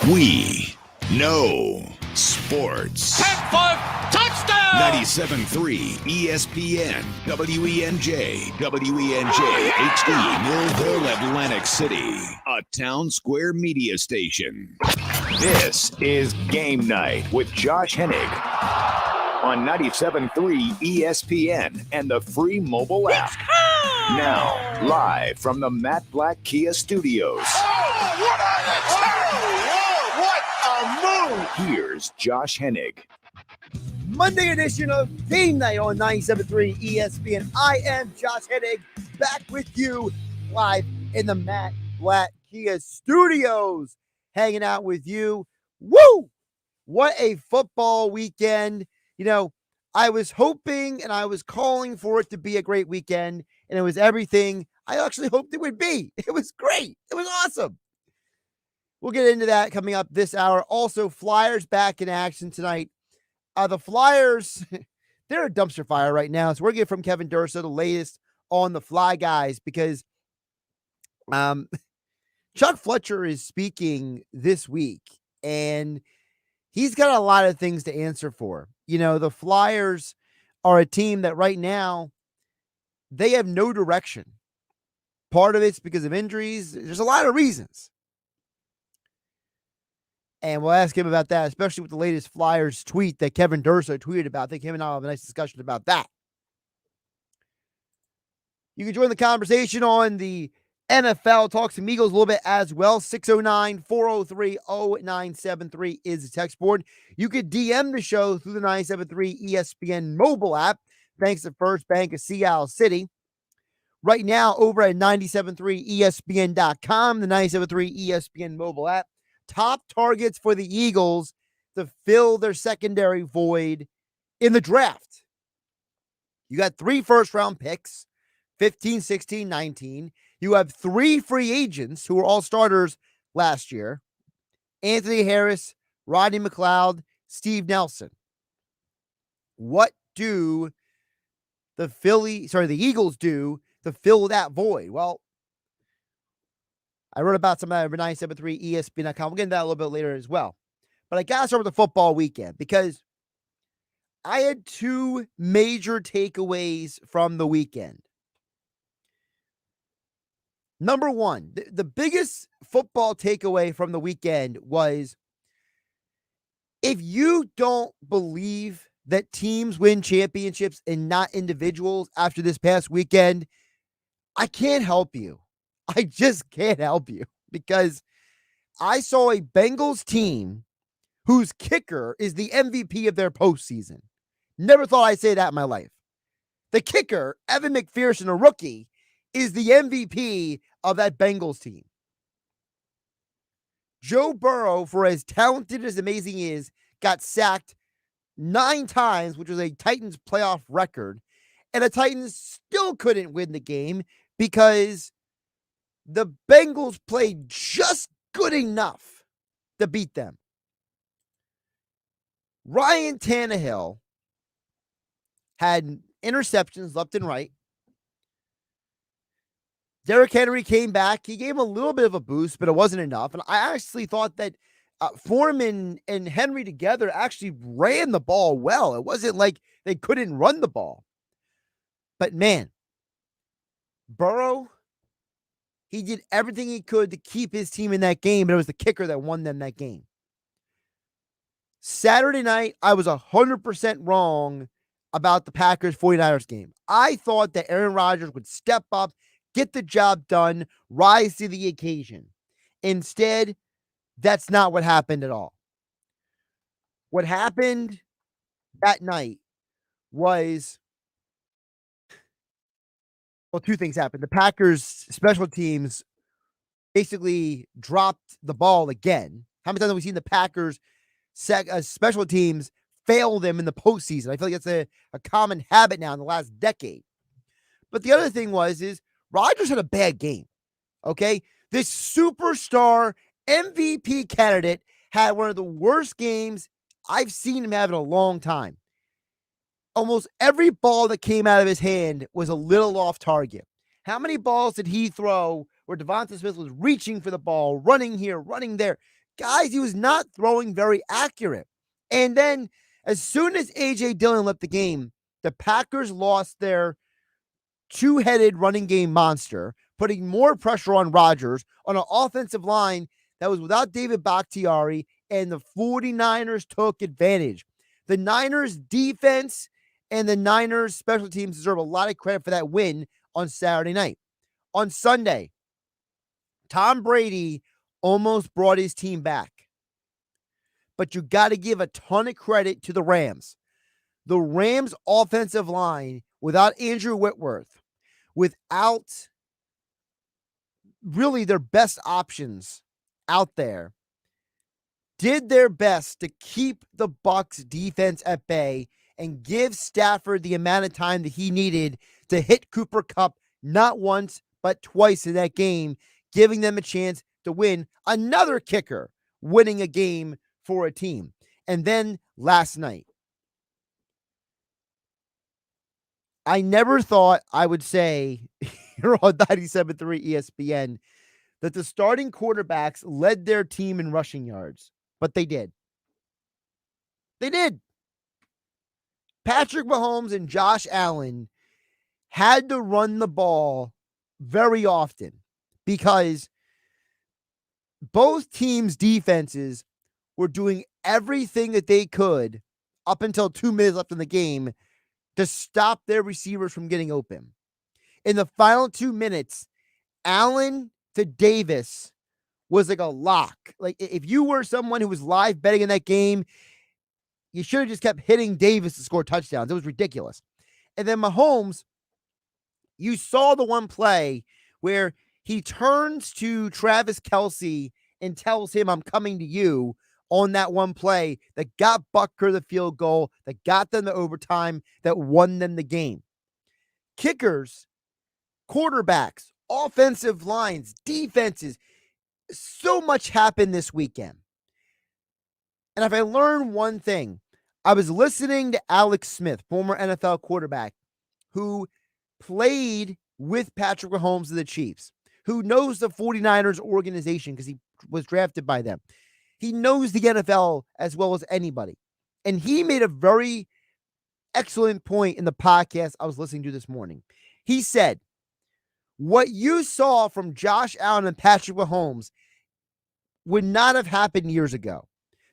We know sports. 10-5 touchdown! 97.3 ESPN, WENJ, WENJ HD, Millville, Atlantic City, a Town Square media station. This is Game Night with Josh Hennig on 97.3 ESPN and the free mobile app. Now, live from the Matt Black Kia Studios. Here's Josh Hennig. Monday edition of Game Night on 97.3 ESPN. I am Josh Hennig, back with you live in the Matt Black Kia Studios, hanging out with you. Woo! What a football weekend. You know, I was hoping and I was calling for it to be a great weekend, and it was everything I actually hoped it would be. It was great. It was awesome. We'll get into that coming up this hour. Also, Flyers back in action tonight. The Flyers, they're a dumpster fire right now. So we're getting from Kevin Durso the latest on the Fly guys, because Chuck Fletcher is speaking this week, and he's got a lot of things to answer for. You know, the Flyers are a team that right now, they have no direction. Part of it's because of injuries. There's a lot of reasons. And we'll ask him about that, especially with the latest Flyers tweet that Kevin Durso tweeted about. I think him and I will have a nice discussion about that. You can join the conversation on the NFL Talk Some Eagles a little bit as well. 609-403-0973 is the text board. You could DM the show through the 97.3 ESPN mobile app, thanks to First Bank of Seattle City. Right now, over at 97.3ESPN.com, the 97.3 ESPN mobile app. Top targets for the Eagles to fill their secondary void in the draft. You got 3 first-round picks, 15, 16, 19. You have 3 free agents who were all starters last year. Anthony Harris, Rodney McLeod, Steve Nelson. What do the Eagles do to fill that void? Well, I wrote about some of that over 97.3 ESPN.com. We'll get into that a little bit later as well. But I got to start with the football weekend, because I had 2 major takeaways from the weekend. Number one, the biggest football takeaway from the weekend was, if you don't believe that teams win championships and not individuals after this past weekend, I can't help you. I just can't help you, because I saw a Bengals team whose kicker is the MVP of their postseason. Never thought I'd say that in my life. The kicker, Evan McPherson, a rookie, is the MVP of that Bengals team. Joe Burrow, for as talented as amazing he is, got sacked 9 times, which was a Titans playoff record, and the Titans still couldn't win the game because the Bengals played just good enough to beat them. Ryan Tannehill had interceptions left and right. Derrick Henry came back. He gave him a little bit of a boost, but it wasn't enough. And I actually thought that Foreman and Henry together actually ran the ball well. It wasn't like they couldn't run the ball. But man, Burrow, he did everything he could to keep his team in that game, but it was the kicker that won them that game. Saturday night, I was 100% wrong about the Packers 49ers game. I thought that Aaron Rodgers would step up, get the job done, rise to the occasion. Instead, that's not what happened at all. What happened that night was, well, 2 things happened. The Packers special teams basically dropped the ball again. How many times have we seen the Packers special teams fail them in the postseason? I feel like it's a common habit now in the last decade. But the other thing is Rodgers had a bad game. Okay? This superstar MVP candidate had one of the worst games I've seen him have in a long time. Almost every ball that came out of his hand was a little off target. How many balls did he throw where Devonta Smith was reaching for the ball, running here, running there? guys, he was not throwing very accurate. And then as soon as A.J. Dillon left the game, the Packers lost their two-headed running game monster, putting more pressure on Rodgers on an offensive line that was without David Bakhtiari, and the 49ers took advantage. The Niners defense and the Niners special teams deserve a lot of credit for that win on Saturday night. On Sunday, Tom Brady almost brought his team back. But you got to give a ton of credit to the Rams. The Rams offensive line, without Andrew Whitworth, without really their best options out there, did their best to keep the Bucs defense at bay and give Stafford the amount of time that he needed to hit Cooper Kupp not once but twice in that game, giving them a chance to win. Another kicker winning a game for a team. And then last night, I never thought I would say here on 97.3 ESPN that the starting quarterbacks led their team in rushing yards, but they did. They did. Patrick Mahomes and Josh Allen had to run the ball very often because both teams' defenses were doing everything that they could up until 2 minutes left in the game to stop their receivers from getting open. In the final 2 minutes, Allen to Davis was like a lock. Like if you were someone who was live betting in that game, you should have just kept hitting Davis to score touchdowns. It was ridiculous. And then Mahomes, you saw the one play where he turns to Travis Kelce and tells him, "I'm coming to you," on that one play that got Butker the field goal, that got them the overtime, that won them the game. Kickers, quarterbacks, offensive lines, defenses, so much happened this weekend. And if I learned one thing, I was listening to Alex Smith, former NFL quarterback, who played with Patrick Mahomes of the Chiefs, who knows the 49ers organization because he was drafted by them. He knows the NFL as well as anybody. And he made a very excellent point in the podcast I was listening to this morning. He said, what you saw from Josh Allen and Patrick Mahomes would not have happened years ago.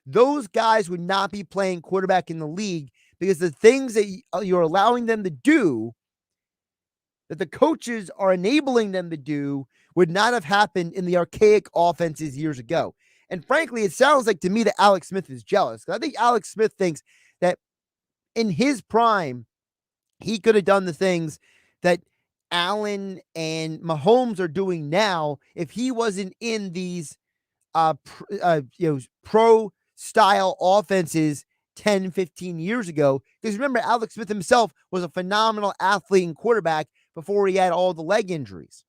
Those guys would not be playing quarterback in the league because the things that you're allowing them to do, that the coaches are enabling them to do, would not have happened in the archaic offenses years ago. And frankly, it sounds like to me that Alex Smith is jealous. I think Alex Smith thinks that in his prime, he could have done the things that Allen and Mahomes are doing now if he wasn't in these pro style offenses 10, 15 years ago. Because remember, Alex Smith himself was a phenomenal athlete and quarterback before he had all the leg injuries.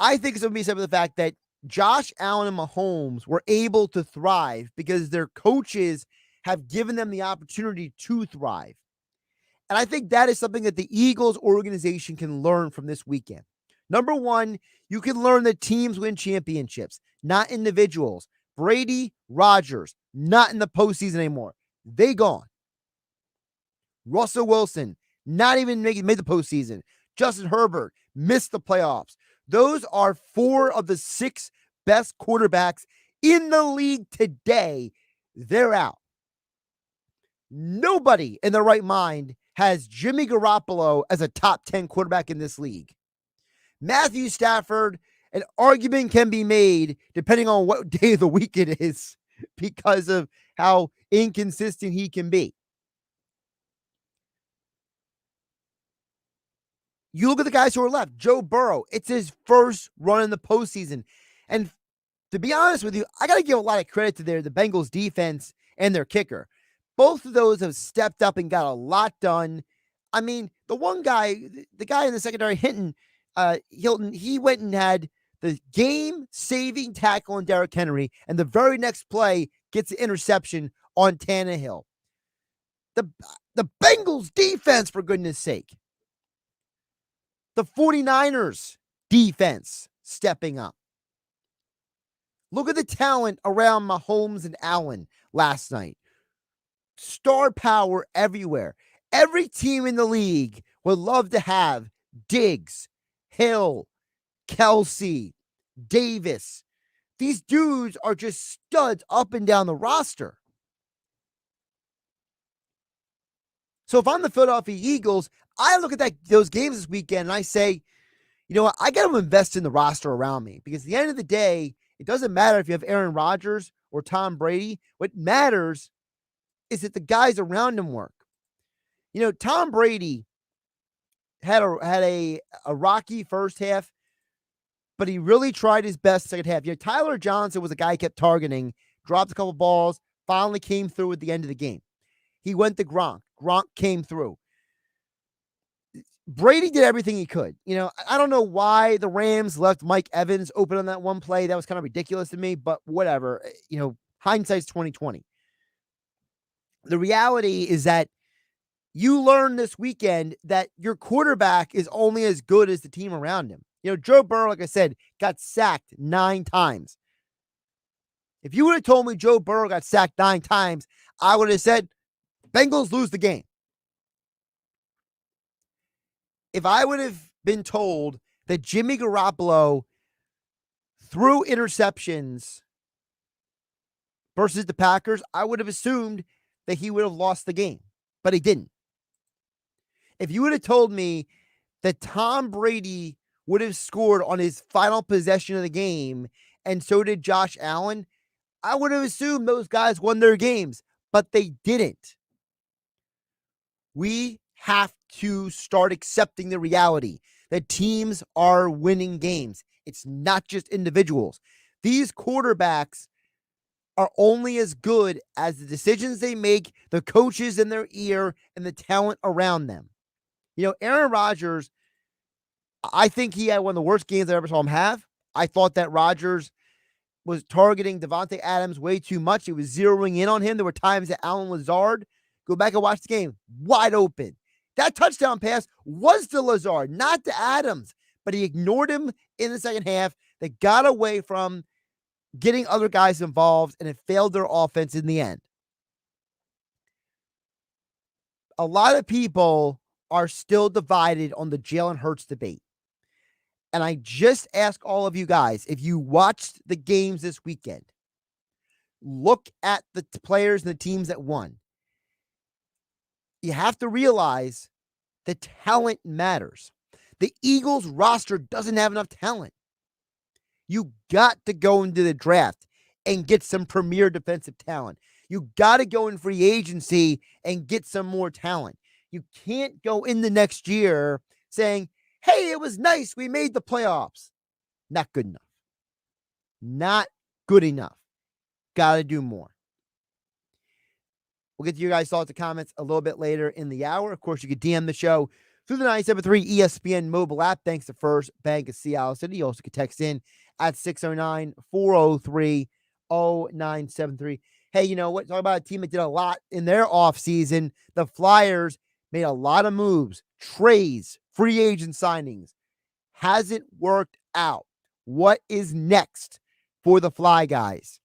I think it's going to be some of the fact that Josh Allen and Mahomes were able to thrive because their coaches have given them the opportunity to thrive. And I think that is something that the Eagles organization can learn from this weekend. Number one, you can learn that teams win championships, not individuals. Brady, Rodgers, not in the postseason anymore. They gone. Russell Wilson, not even made the postseason. Justin Herbert missed the playoffs. Those are 4 of the 6 best quarterbacks in the league today. They're out. Nobody in their right mind has Jimmy Garoppolo as a top 10 quarterback in this league. Matthew Stafford, an argument can be made depending on what day of the week it is because of how inconsistent he can be. You look at the guys who are left. Joe Burrow, it's his first run in the postseason. And to be honest with you, I got to give a lot of credit to the Bengals defense and their kicker. Both of those have stepped up and got a lot done. I mean, the one guy, the guy in the secondary, Hilton, he went and had the game-saving tackle on Derrick Henry, and the very next play gets an interception on Tannehill. The Bengals defense, for goodness sake. The 49ers defense stepping up. Look at the talent around Mahomes and Allen last night. Star power everywhere. Every team in the league would love to have Diggs, Hill, Kelsey, Davis. These dudes are just studs up and down the roster. So if I'm the Philadelphia Eagles, I look at those games this weekend and I say, you know what, I got to invest in the roster around me, because at the end of the day, it doesn't matter if you have Aaron Rodgers or Tom Brady. What matters is that the guys around him work. You know, Tom Brady had a rocky first half, but he really tried his best second half. You know, Tyler Johnson was a guy he kept targeting, dropped a couple balls, finally came through at the end of the game. He went to Gronk. Gronk came through. Brady did everything he could. You know, I don't know why the Rams left Mike Evans open on that one play. That was kind of ridiculous to me, but whatever. You know, hindsight's 2020. The reality is that you learn this weekend that your quarterback is only as good as the team around him. You know, Joe Burrow, like I said, got sacked 9 times. If you would have told me Joe Burrow got sacked 9 times, I would have said, Bengals lose the game. If I would have been told that Jimmy Garoppolo threw interceptions versus the Packers, I would have assumed that he would have lost the game, but he didn't. If you would have told me that Tom Brady would have scored on his final possession of the game, and so did Josh Allen, I would have assumed those guys won their games, but they didn't. We have to start accepting the reality that teams are winning games. It's not just individuals. These quarterbacks are only as good as the decisions they make, the coaches in their ear, and the talent around them. You know, Aaron Rodgers, I think he had one of the worst games I ever saw him have. I thought that Rodgers was targeting Devontae Adams way too much. He was zeroing in on him. There were times that Allen Lazard, go back and watch the game, wide open. That touchdown pass was to Lazard, not to Adams, but he ignored him in the second half. They got away from getting other guys involved, and it failed their offense in the end. A lot of people are still divided on the Jalen Hurts debate. And I just ask all of you guys, if you watched the games this weekend, look at the players and the teams that won. You have to realize that talent matters. The Eagles roster doesn't have enough talent. You got to go into the draft and get some premier defensive talent. You got to go in free agency and get some more talent. You can't go in the next year saying, hey, it was nice, we made the playoffs. Not good enough. Not good enough. Got to do more. We'll get to your guys' thoughts and comments a little bit later in the hour. Of course, you can DM the show through the 973 ESPN mobile app. Thanks to First Bank of Seattle City. You also can text in at 609-403-0973. Hey, you know what? Talk about a team that did a lot in their offseason. The Flyers made a lot of moves, trades, free agent signings. Hasn't worked out. What is next for the Fly guys?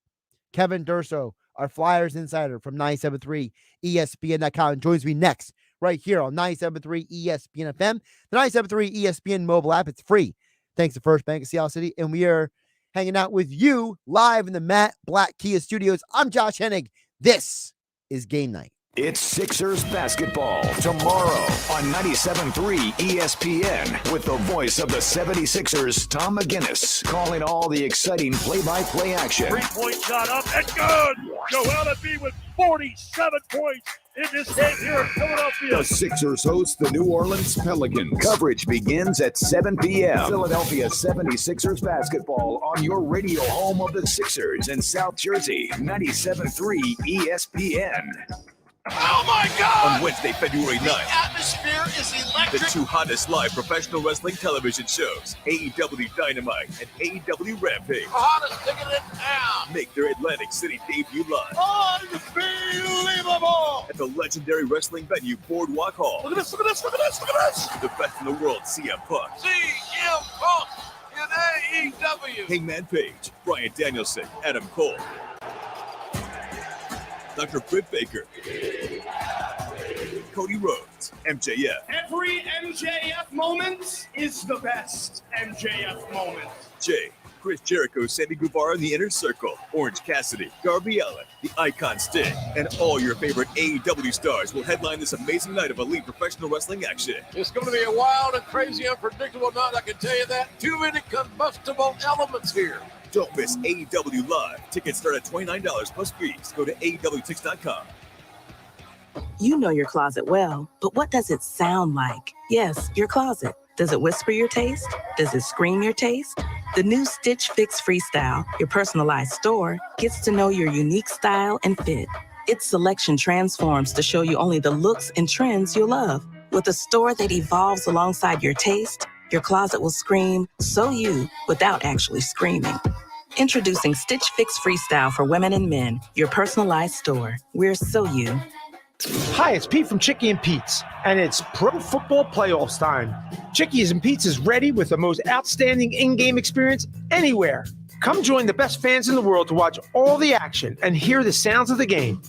Kevin Durso, our Flyers Insider from 973 ESPN.com, joins me next right here on 973 ESPN FM, the 973 ESPN mobile app. It's free. Thanks to First Bank of Seattle City. And we are hanging out with you live in the Matt Black Kia Studios. I'm Josh Hennig. This is Game Night. It's Sixers basketball tomorrow on 97.3 ESPN with the voice of the 76ers, Tom McGinnis, calling all the exciting play-by-play action. Three-point shot up and good. Joel Embiid with 47 points in this game here in Philadelphia. The Sixers host the New Orleans Pelicans. Coverage begins at 7 p.m. Philadelphia 76ers basketball on your radio home of the Sixers in South Jersey, 97.3 ESPN. Oh my God! On Wednesday, February 9th, The atmosphere is electric. the 2 hottest live professional wrestling television shows, AEW Dynamite and AEW Rampage, The hottest ticket in town. make their Atlantic City debut live Unbelievable! at the legendary wrestling venue Boardwalk Hall. Look at this, look at this, look at this, look at this. The best in the world, CM Punk, CM Punk in AEW. Hangman Page, Bryan Danielson, Adam Cole, Dr. Britt Baker, Cody Rhodes, MJF, Every MJF moment is the best MJF moment. Jay, Chris Jericho, Sammy Guevara in the Inner Circle, Orange Cassidy, Darby Allin, the Icon Sting, and all your favorite AEW stars will headline this amazing night of elite professional wrestling action. It's going to be a wild and crazy, unpredictable night, I can tell you that. Too many combustible elements here. Don't miss AEW Live. Tickets start at $29 plus fees. Go to AEWTix.com. You know your closet well, but what does it sound like? Yes, your closet. Does it whisper your taste? Does it scream your taste? The new Stitch Fix Freestyle, your personalized store, gets to know your unique style and fit. Its selection transforms to show you only the looks and trends you'll love. With a store that evolves alongside your taste, your closet will scream, so you, without actually screaming. Introducing Stitch Fix Freestyle for women and men, your personalized store. We're so you. Hi, it's Pete from Chicky and Pete's, and it's Pro Football Playoffs time. Chickies and Pete's is ready with the most outstanding in-game experience anywhere. Come join the best fans in the world to watch all the action and hear the sounds of the game.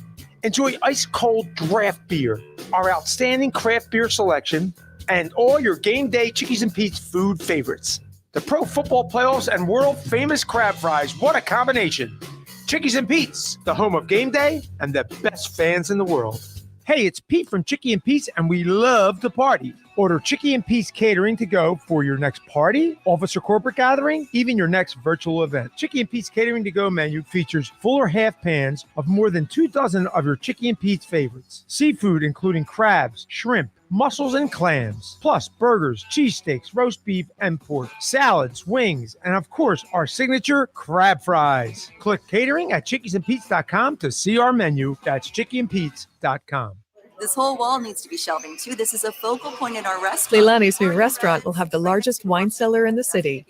Enjoy ice-cold draft beer, our outstanding craft beer selection, and all your game day Chickies and Pete's food favorites. The Pro Football Playoffs and world-famous crab fries, what a combination. Chickies and Pete's, the home of game day and the best fans in the world. Hey, it's Pete from Chicky and Pete's, and we love to party. Order Chicky and Pete's catering to go for your next party, office or corporate gathering, even your next virtual event. Chicky and Pete's catering to go menu features full or half pans of more than 24 of your Chicky and Pete's favorites. Seafood including crabs, shrimp, mussels, and clams, plus burgers, cheesesteaks, roast beef, and pork, salads, wings, and of course, our signature crab fries. Click catering at chickiesandpete's.com to see our menu. That's chickyandpete's.com. This whole wall needs to be shelving too. This is a focal point in our restaurant. Leilani's new restaurant will have the largest wine cellar in the city.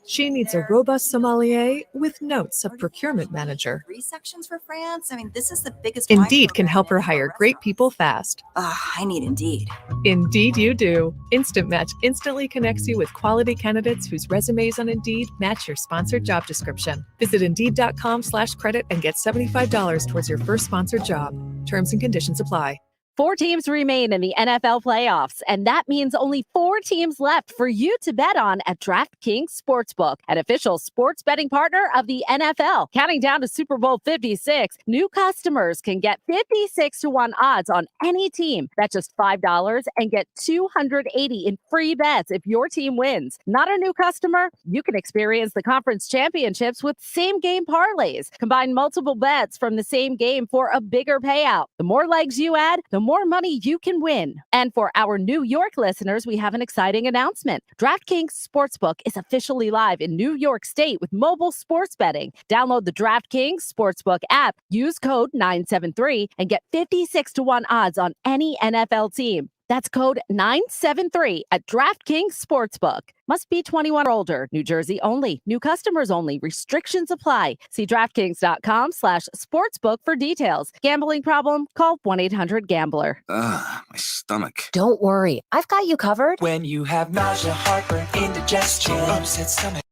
She needs a robust sommelier with notes of procurement manager. 3 sections for France. I mean, this is the biggest. Indeed can help her hire great people fast. I need Indeed. Indeed you do. Instant Match instantly connects you with quality candidates whose resumes on Indeed match your sponsored job description. Visit Indeed.com/credit and get $75 towards your first sponsored job. Terms and conditions apply. 4 teams remain in the NFL playoffs, and that means only 4 teams left for you to bet on at DraftKings Sportsbook, an official sports betting partner of the NFL. Counting down to Super Bowl 56, new customers can get 56-1 odds on any team. That's just $5 and get $280 in free bets if your team wins. Not a new customer? You can experience the conference championships with same-game parlays. Combine multiple bets from the same game for a bigger payout. The more legs you add, the more money you can win. And for our New York listeners, we have an exciting announcement. DraftKings Sportsbook is officially live in New York State with mobile sports betting. Download the DraftKings Sportsbook app, use code 973, and get 56-1 odds on any NFL team. That's code 973 at DraftKings Sportsbook. Must be 21 or older. New Jersey only. New customers only. Restrictions apply. See DraftKings.com/sportsbook for details. Gambling problem? Call 1-800-GAMBLER. My stomach. Don't worry. I've got you covered. When you have nausea, heartburn, indigestion, upset stomach.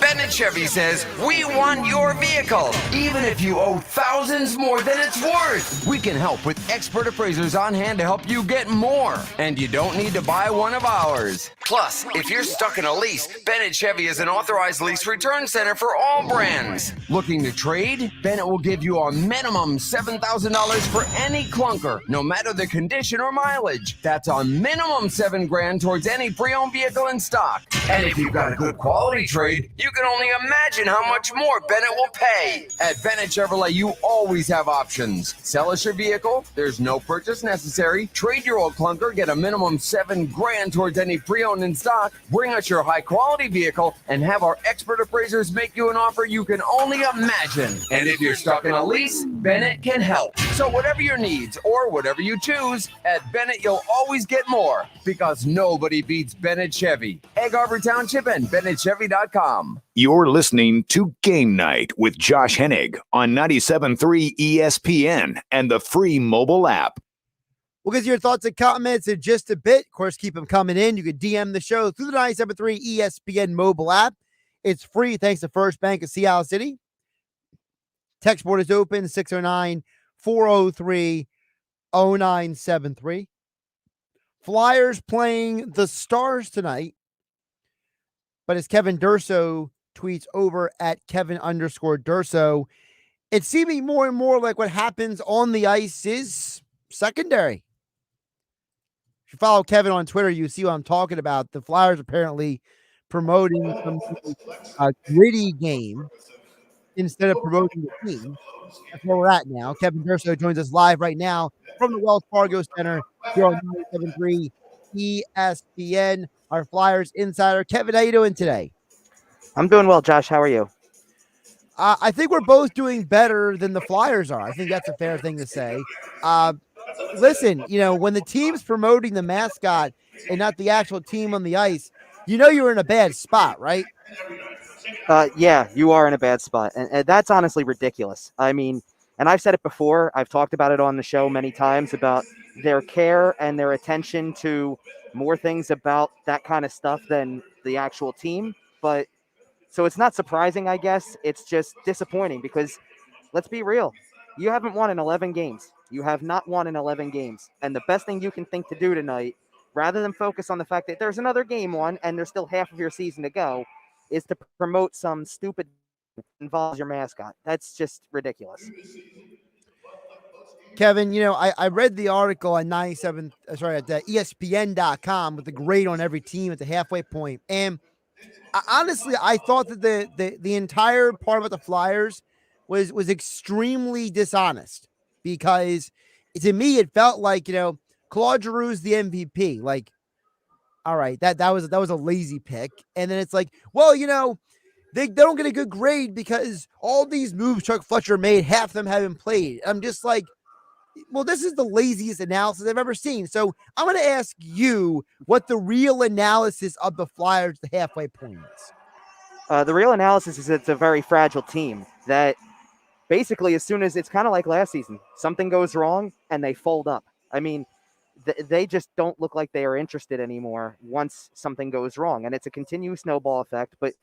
Bennett Chevy says, we want your vehicle, even if you owe thousands more than it's worth. We can help with expert appraisers on hand to help you get more, and you don't need to buy one of ours. Plus, if you're stuck in a lease, Bennett Chevy is an authorized lease return center for all brands. Looking to trade? Bennett will give you a minimum $7,000 for any clunker, no matter the condition or mileage. That's a minimum $7,000 towards any pre-owned vehicle in stock. And if you've got a good quality trade, you can only imagine how much more Bennett will pay. At Bennett Chevrolet, you always have options. Sell us your vehicle, there's no purchase necessary. Trade your old clunker, get a minimum $7,000 towards any pre-owned pre-owned in stock. Bring us your high-quality vehicle and have our expert appraisers make you an offer you can only imagine. And if you're stuck in a lease, Bennett can help. So whatever your needs or whatever you choose, at Bennett you'll always get more, because nobody beats Bennett Chevy. Egg Harbor Township and BennettChevy.com. You're listening to Game Night with Josh Hennig on 97.3 ESPN and the free mobile app. We'll get your thoughts and comments in just a bit. Of course, keep them coming in. You can DM the show through the 97.3 ESPN mobile app. It's free thanks to First Bank of Sea City. Text board is open, 609-403-0973. Flyers playing the Stars tonight. But as Kevin Durso tweets over at Kevin_Durso, it's seeming more and more like what happens on the ice is secondary. If you follow Kevin on Twitter, you see what I'm talking about. The Flyers apparently promoting a gritty game instead of promoting the team. That's where we're at now. Kevin Durso joins us live right now from the Wells Fargo Center here on 97.3 ESPN. Our Flyers insider. Kevin, how you doing today? I'm doing well, Josh. How are you? I think we're both doing better than the Flyers are. I think that's a fair thing to say. Listen, when the team's promoting the mascot and not the actual team on the ice, you're in a bad spot, right? Yeah, you are in a bad spot. And that's honestly ridiculous. I mean, and I've said it before. I've talked about it on the show many times about their care and their attention to more things about that kind of stuff than the actual team. But so it's not surprising, I guess. It's just disappointing because let's be real. You haven't won in 11 games. You have not won in 11 games. And the best thing you can think to do tonight, rather than focus on the fact that there's another game won and there's still half of your season to go, is to promote some stupid that involves your mascot. That's just ridiculous. Kevin, I read the article on at ESPN.com with the grade on every team at the halfway point. And honestly, I thought that the entire part about the Flyers was extremely dishonest, because to me it felt like Claude Giroux's the MVP. Like, all right, that was a lazy pick, and then it's like, well, they don't get a good grade because all these moves Chuck Fletcher made, half of them haven't played. I'm just like, well, this is the laziest analysis I've ever seen. So I'm going to ask you what the real analysis of the Flyers, the halfway point is. The real analysis is it's a very fragile team that basically, as soon as it's kind of like last season, something goes wrong and they fold up. I mean, they just don't look like they are interested anymore once something goes wrong. And it's a continuous snowball effect, but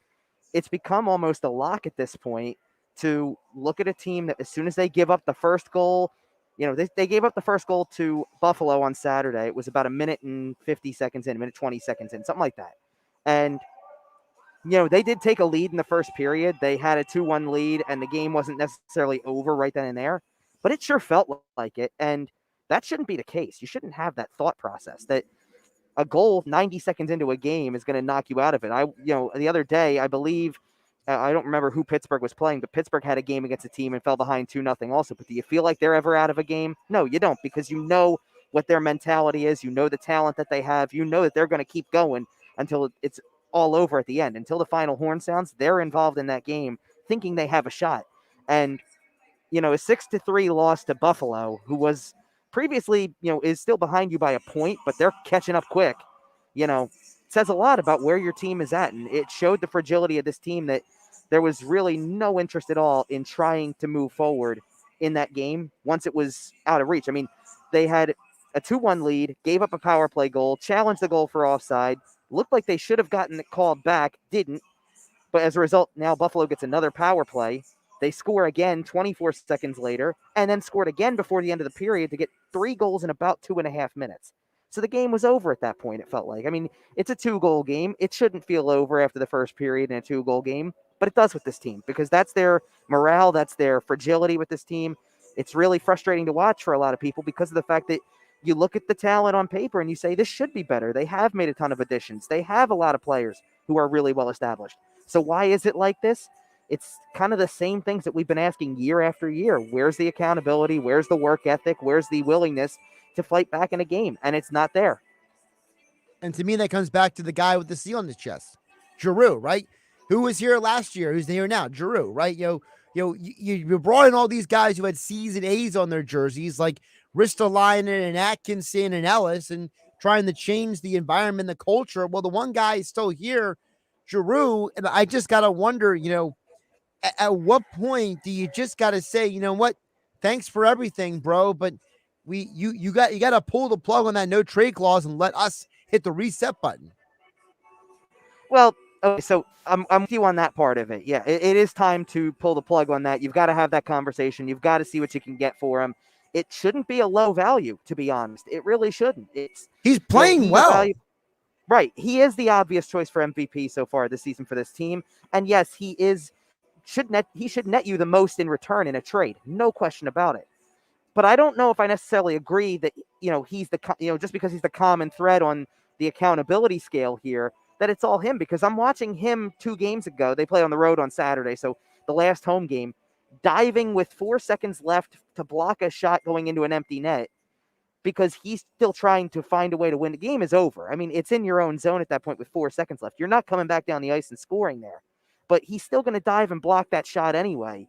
it's become almost a lock at this point to look at a team that as soon as they give up the first goal, they gave up the first goal to Buffalo on Saturday. It was about a minute and 50 seconds in, a minute 20 seconds in, something like that. And, they did take a lead in the first period. They had a 2-1 lead, and the game wasn't necessarily over right then and there. But it sure felt like it, and that shouldn't be the case. You shouldn't have that thought process that a goal 90 seconds into a game is going to knock you out of it. The other day, I believe, I don't remember who Pittsburgh was playing, but Pittsburgh had a game against a team and fell behind 2-0 also. But do you feel like they're ever out of a game? No, you don't, because you know what their mentality is. You know the talent that they have. You know that they're going to keep going until it's all over at the end. Until the final horn sounds, they're involved in that game thinking they have a shot. And, a 6-3 loss to Buffalo, who was previously, is still behind you by a point, but they're catching up quick, says a lot about where your team is at. And it showed the fragility of this team that there was really no interest at all in trying to move forward in that game once it was out of reach. I mean, they had a 2-1 lead, gave up a power play goal, challenged the goal for offside, looked like they should have gotten it called back, didn't. But as a result, now Buffalo gets another power play. They score again 24 seconds later, and then scored again before the end of the period to get 3 goals in about 2.5 minutes. So the game was over at that point, it felt like. I mean, it's a 2-goal game. It shouldn't feel over after the first period in a 2-goal game, but it does with this team because that's their morale, that's their fragility with this team. It's really frustrating to watch for a lot of people because of the fact that you look at the talent on paper and you say, this should be better. They have made a ton of additions. They have a lot of players who are really well established. So why is it like this? It's kind of the same things that we've been asking year after year. Where's the accountability? Where's the work ethic? Where's the willingness to fight back in a game? And it's not there. And to me, that comes back to the guy with the C on his chest, Giroux, right? Who was here last year? Who's here now? Giroux, right? You brought in all these guys who had C's and A's on their jerseys, like Ristolainen and Atkinson and Ellis, and trying to change the environment, the culture. Well, the one guy is still here, Giroux, and I just gotta wonder, at what point do you just gotta say, you know what? Thanks for everything, bro, but you got to pull the plug on that no trade clause and let us hit the reset button. Well, okay, so I'm with you on that part of it. Yeah, it is time to pull the plug on that. You've got to have that conversation. You've got to see what you can get for him. It shouldn't be a low value, to be honest. It really shouldn't. He's playing well. Right. He is the obvious choice for MVP so far this season for this team. And yes, he should net you the most in return in a trade. No question about it. But I don't know if I necessarily agree that, he's just because he's the common thread on the accountability scale here, that it's all him, because I'm watching him 2 games ago. They play on the road on Saturday. So the last home game, diving with 4 seconds left to block a shot going into an empty net because he's still trying to find a way to win. The game is over. I mean, it's in your own zone at that point with 4 seconds left. You're not coming back down the ice and scoring there, but he's still going to dive and block that shot anyway.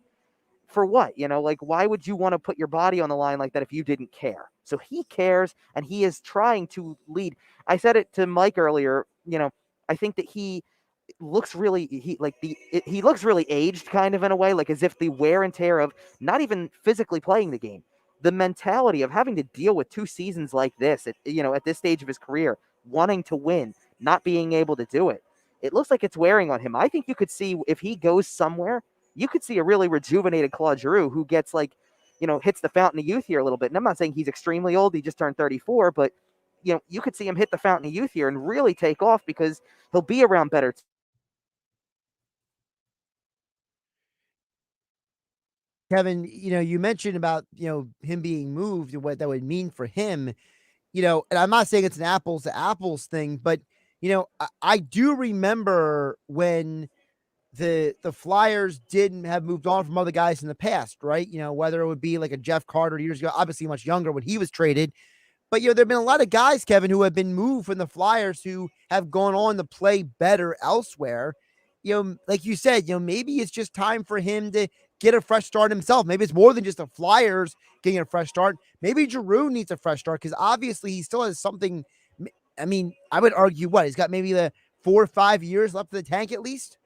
For what? Why would you want to put your body on the line like that if you didn't care? So he cares, and he is trying to lead. I said it to Mike earlier, I think that he looks really he looks really aged, kind of, in a way, like as if the wear and tear of not even physically playing the game, the mentality of having to deal with 2 seasons like this at this stage of his career, wanting to win, not being able to do it. It looks like it's wearing on him. I think you could see, if he goes somewhere, you could see a really rejuvenated Claude Giroux who gets hits the fountain of youth here a little bit. And I'm not saying he's extremely old. He just turned 34, but you could see him hit the fountain of youth here and really take off because he'll be around better. Kevin, you mentioned about, him being moved and what that would mean for him, and I'm not saying it's an apples to apples thing, but, I do remember when the Flyers didn't have moved on from other guys in the past, right? Whether it would be like a Jeff Carter years ago, obviously much younger when he was traded. But, there have been a lot of guys, Kevin, who have been moved from the Flyers who have gone on to play better elsewhere. Like you said, maybe it's just time for him to get a fresh start himself. Maybe it's more than just the Flyers getting a fresh start. Maybe Giroux needs a fresh start because obviously he still has something. I mean, I would argue he's got maybe the 4 or 5 years left in the tank at least.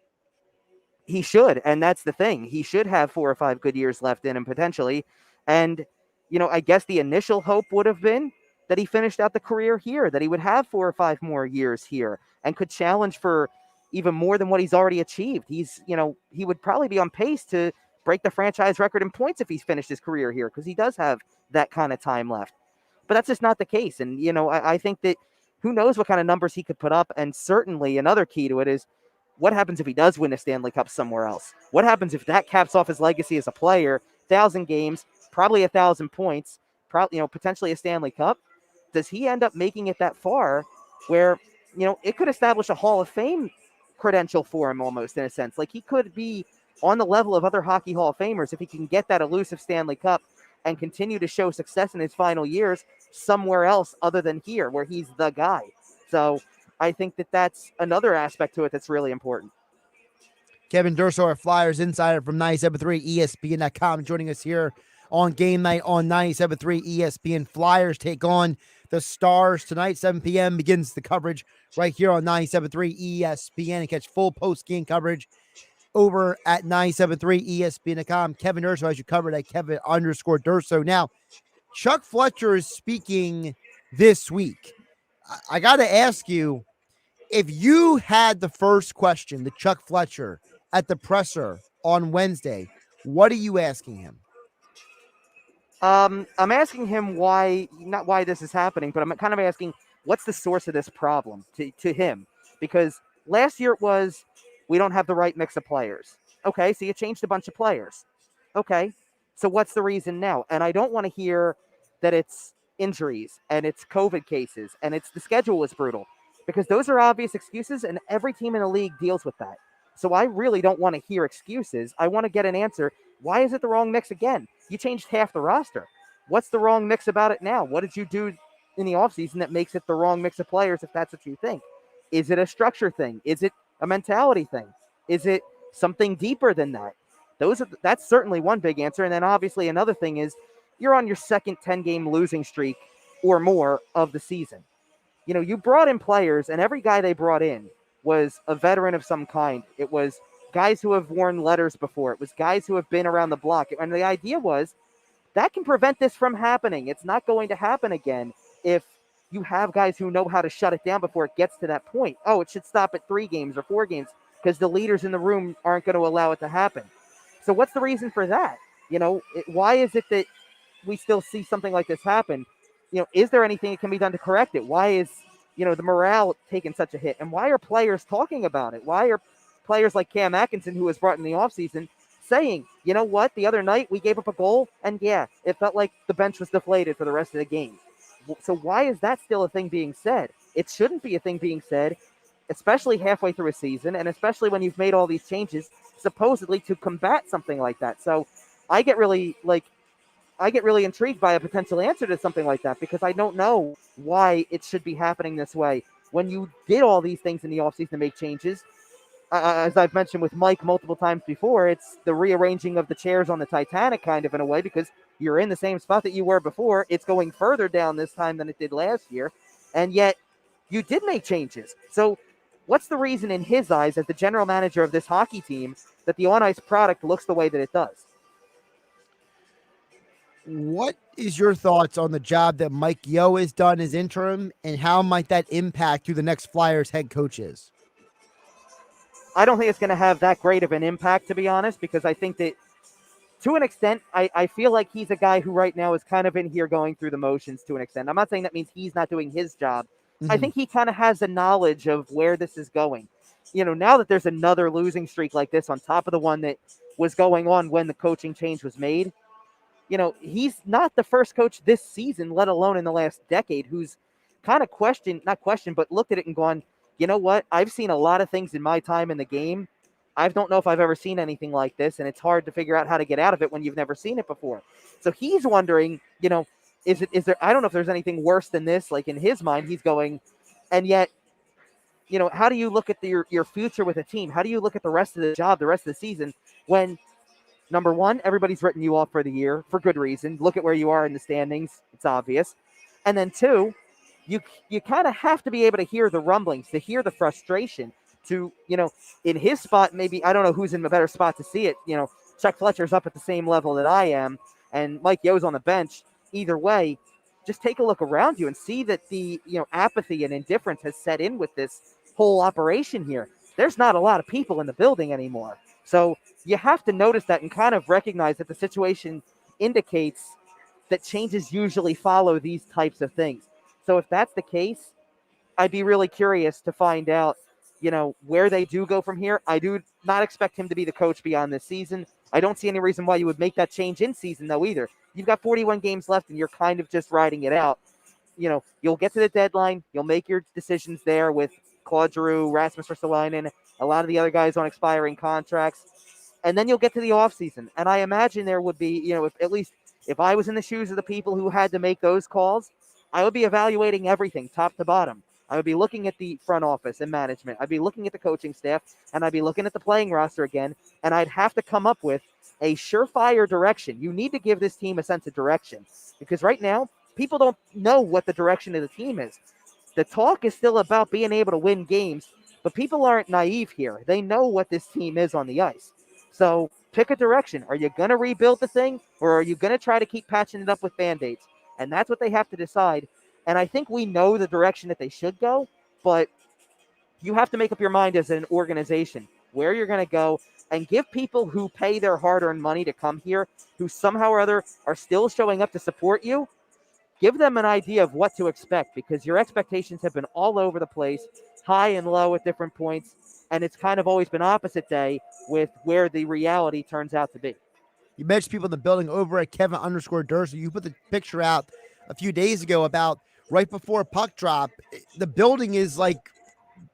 He should, and that's the thing. He should have 4 or 5 good years left in him potentially. And, I guess the initial hope would have been that he finished out the career here, that he would have 4 or 5 more years here and could challenge for even more than what he's already achieved. He would probably be on pace to break the franchise record in points if he's finished his career here, because he does have that kind of time left. But that's just not the case. And, I think that who knows what kind of numbers he could put up. And certainly another key to it is, what happens if he does win a Stanley Cup somewhere else? What happens if that caps off his legacy as a player? 1,000 games, probably 1,000 points, potentially a Stanley Cup. Does he end up making it that far where, it could establish a Hall of Fame credential for him almost, in a sense? Like, he could be on the level of other Hockey Hall of Famers if he can get that elusive Stanley Cup and continue to show success in his final years somewhere else other than here, where he's the guy. So I think that that's another aspect to it that's really important. Kevin Durso, our Flyers Insider from 97.3 ESPN.com, joining us here on Game Night on 97.3 ESPN. Flyers take on the Stars tonight, 7 p.m. begins the coverage right here on 97.3 ESPN, and catch full post-game coverage over at 97.3 ESPN.com. Kevin Durso, as you covered, at Kevin_Durso. Now, Chuck Fletcher is speaking this week. I got to ask you, if you had the first question to Chuck Fletcher at the presser on Wednesday, what are you asking him? I'm asking him not why this is happening, but I'm kind of asking what's the source of this problem to him. Because last year it was, we don't have the right mix of players. Okay, so you changed a bunch of players. Okay, so what's the reason now? And I don't want to hear that it's injuries and it's COVID cases and it's the schedule was brutal, because those are obvious excuses and every team in the league deals with that. So I really don't want to hear excuses. I want to get an answer. Why is it the wrong mix again? You changed half the roster. What's the wrong mix about it now? What did you do in the offseason that makes it the wrong mix of players if that's what you think? Is it a structure thing? Is it a mentality thing? Is it something deeper than that? That's certainly one big answer. And then obviously another thing is you're on your second 10-game losing streak or more of the season. You brought in players, and every guy they brought in was a veteran of some kind. It was guys who have worn letters before. It was guys who have been around the block. And the idea was that can prevent this from happening. It's not going to happen again if you have guys who know how to shut it down before it gets to that point. Oh, it should stop at 3 games or 4 games because the leaders in the room aren't going to allow it to happen. So what's the reason for that? Why is it that we still see something like this happen? Is there anything that can be done to correct it? Why is, the morale taking such a hit? And why are players talking about it? Why are players like Cam Atkinson, who was brought in the offseason, saying, you know what, the other night we gave up a goal, and yeah, it felt like the bench was deflated for the rest of the game. So why is that still a thing being said? It shouldn't be a thing being said, especially halfway through a season, and especially when you've made all these changes, supposedly to combat something like that. So I get really intrigued by a potential answer to something like that, because I don't know why it should be happening this way. When you did all these things in the offseason to make changes, as I've mentioned with Mike multiple times before, it's the rearranging of the chairs on the Titanic kind of in a way, because you're in the same spot that you were before. It's going further down this time than it did last year, and yet you did make changes. So what's the reason in his eyes, as the general manager of this hockey team, that the on-ice product looks the way that it does? What is your thoughts on the job that Mike Yeo has done as interim, and how might that impact who the next Flyers head coach is? I don't think it's going to have that great of an impact, to be honest, because I think that to an extent, I feel like he's a guy who right now is kind of in here going through the motions to an extent. I'm not saying that means he's not doing his job. I think he kind of has a knowledge of where this is going. Now that there's another losing streak like this on top of the one that was going on when the coaching change was made, he's not the first coach this season, let alone in the last decade, who's kind of but looked at it and gone, you know what? I've seen a lot of things in my time in the game. I don't know if I've ever seen anything like this, and it's hard to figure out how to get out of it when you've never seen it before. So he's wondering, is there, I don't know if there's anything worse than this. Like in his mind, he's going, and yet, how do you look at your future with a team? How do you look at the rest of the job, the rest of the season, when number one, everybody's written you off for the year for good reason. Look at where you are in the standings. It's obvious. And then two, you kind of have to be able to hear the rumblings, to hear the frustration, to, in his spot, maybe, I don't know who's in a better spot to see it. Chuck Fletcher's up at the same level that I am, and Mike Yeo's on the bench. Either way, just take a look around you and see that the, apathy and indifference has set in with this whole operation here. There's not a lot of people in the building anymore. So you have to notice that and kind of recognize that the situation indicates that changes usually follow these types of things. So if that's the case, I'd be really curious to find out, where they do go from here. I do not expect him to be the coach beyond this season. I don't see any reason why you would make that change in season, though, either. You've got 41 games left, and you're kind of just riding it out. You'll get to the deadline. You'll make your decisions there with Claude Giroux, Rasmus Ristolainen, a lot of the other guys on expiring contracts. And then you'll get to the offseason. And I imagine there would be, if I was in the shoes of the people who had to make those calls, I would be evaluating everything top to bottom. I would be looking at the front office and management. I'd be looking at the coaching staff, and I'd be looking at the playing roster again, and I'd have to come up with a surefire direction. You need to give this team a sense of direction, because right now, people don't know what the direction of the team is. The talk is still about being able to win games, but people aren't naive here. They know what this team is on the ice. So pick a direction. Are you going to rebuild the thing, or are you going to try to keep patching it up with Band-Aids? And that's what they have to decide. And I think we know the direction that they should go, but you have to make up your mind as an organization where you're going to go, and give people who pay their hard-earned money to come here, who somehow or other are still showing up to support you, give them an idea of what to expect, because your expectations have been all over the place, high and low at different points, and it's kind of always been opposite day with where the reality turns out to be. You mentioned people in the building over at Kevin_Durso. You put the picture out a few days ago about right before puck drop. The building is like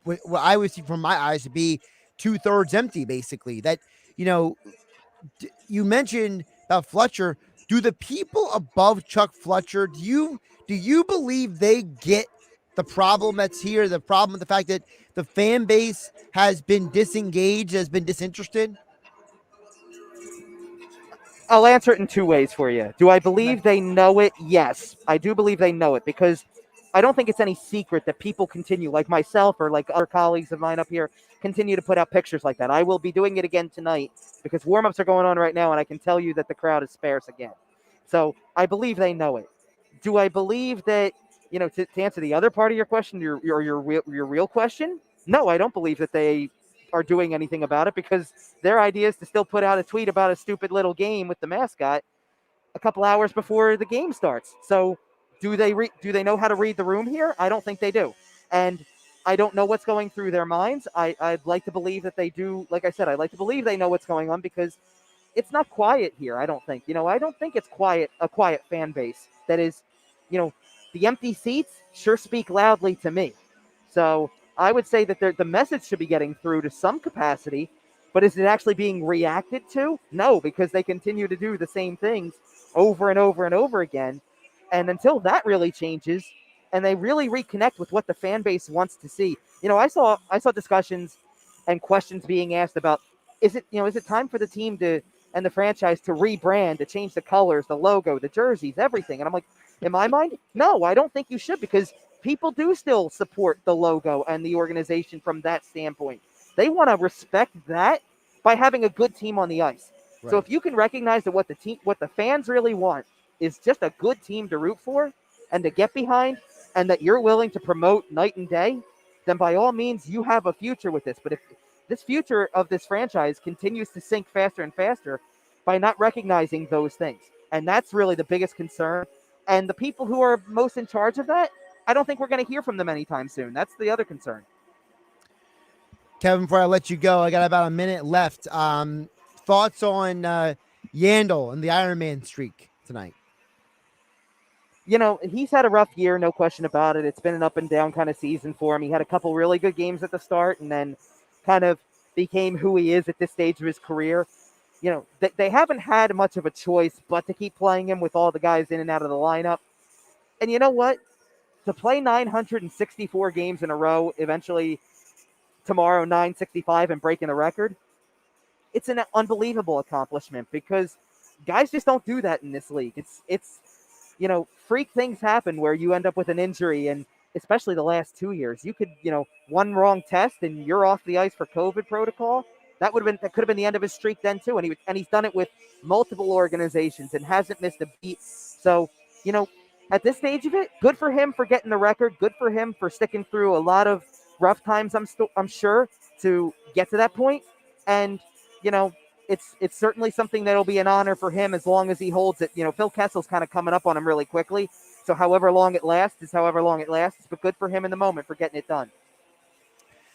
what I would see from my eyes to be 2/3 empty, basically. That, you mentioned about Fletcher. Do the people above Chuck Fletcher, do you believe they get the problem that's here? The problem with the fact that the fan base has been disengaged, has been disinterested? I'll answer it in two ways for you. Do I believe they know it? Yes, I do believe they know it, because I don't think it's any secret that people continue, like myself or like other colleagues of mine up here, continue to put out pictures like that. I will be doing it again tonight because warm-ups are going on right now, and I can tell you that the crowd is sparse again. So I believe they know it. Do I believe that, to answer the other part of your question, your real question? No, I don't believe that they are doing anything about it, because their idea is to still put out a tweet about a stupid little game with the mascot a couple hours before the game starts. So do they know how to read the room here? I don't think they do. And I don't know what's going through their minds. I'd like to believe that they do. Like I said, I'd like to believe they know what's going on, because it's not quiet here, I don't think. I don't think it's a quiet fan base. That is, the empty seats sure speak loudly to me. So I would say that the message should be getting through to some capacity, but is it actually being reacted to? No, because they continue to do the same things over and over and over again. And until that really changes and they really reconnect with what the fan base wants to see. I saw discussions and questions being asked about, is it time for the team and the franchise to rebrand, to change the colors, the logo, the jerseys, everything? And I'm like, in my mind, no, I don't think you should, because people do still support the logo and the organization from that standpoint. They want to respect that by having a good team on the ice. Right. So if you can recognize that what the fans really want is just a good team to root for and to get behind, and that you're willing to promote night and day, then by all means you have a future with this. But if this future of this franchise continues to sink faster and faster by not recognizing those things, and that's really the biggest concern. And the people who are most in charge of that, I don't think we're going to hear from them anytime soon. That's the other concern. Kevin, before I let you go, I got about a minute left. Thoughts on Yandel and the Iron Man streak tonight? He's had a rough year, no question about it. It's been an up and down kind of season for him. He had a couple really good games at the start and then kind of became who he is at this stage of his career. They haven't had much of a choice but to keep playing him with all the guys in and out of the lineup. And you know what? To play 964 games in a row, eventually tomorrow 965 and breaking the record, it's an unbelievable accomplishment, because guys just don't do that in this league. It's freak things happen where you end up with an injury, and especially the last 2 years, you could, one wrong test and you're off the ice for COVID protocol. That could have been the end of his streak then too, and he's done it with multiple organizations and hasn't missed a beat. So, at this stage of it, good for him for getting the record. Good for him for sticking through a lot of rough times, I'm sure, to get to that point. And, it's certainly something that'll be an honor for him as long as he holds it. Phil Kessel's kind of coming up on him really quickly. So however long it lasts is however long it lasts. But good for him in the moment for getting it done.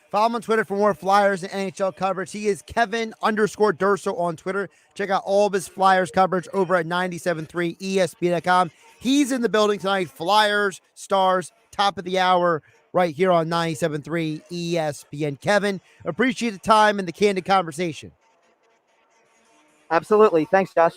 Follow him on Twitter for more Flyers and NHL coverage. He is Kevin_Durso on Twitter. Check out all of his Flyers coverage over at 97.3 ESPN.com. He's in the building tonight. Flyers, Stars, top of the hour, right here on 97.3 ESPN. Kevin, appreciate the time and the candid conversation. Absolutely. Thanks, Josh.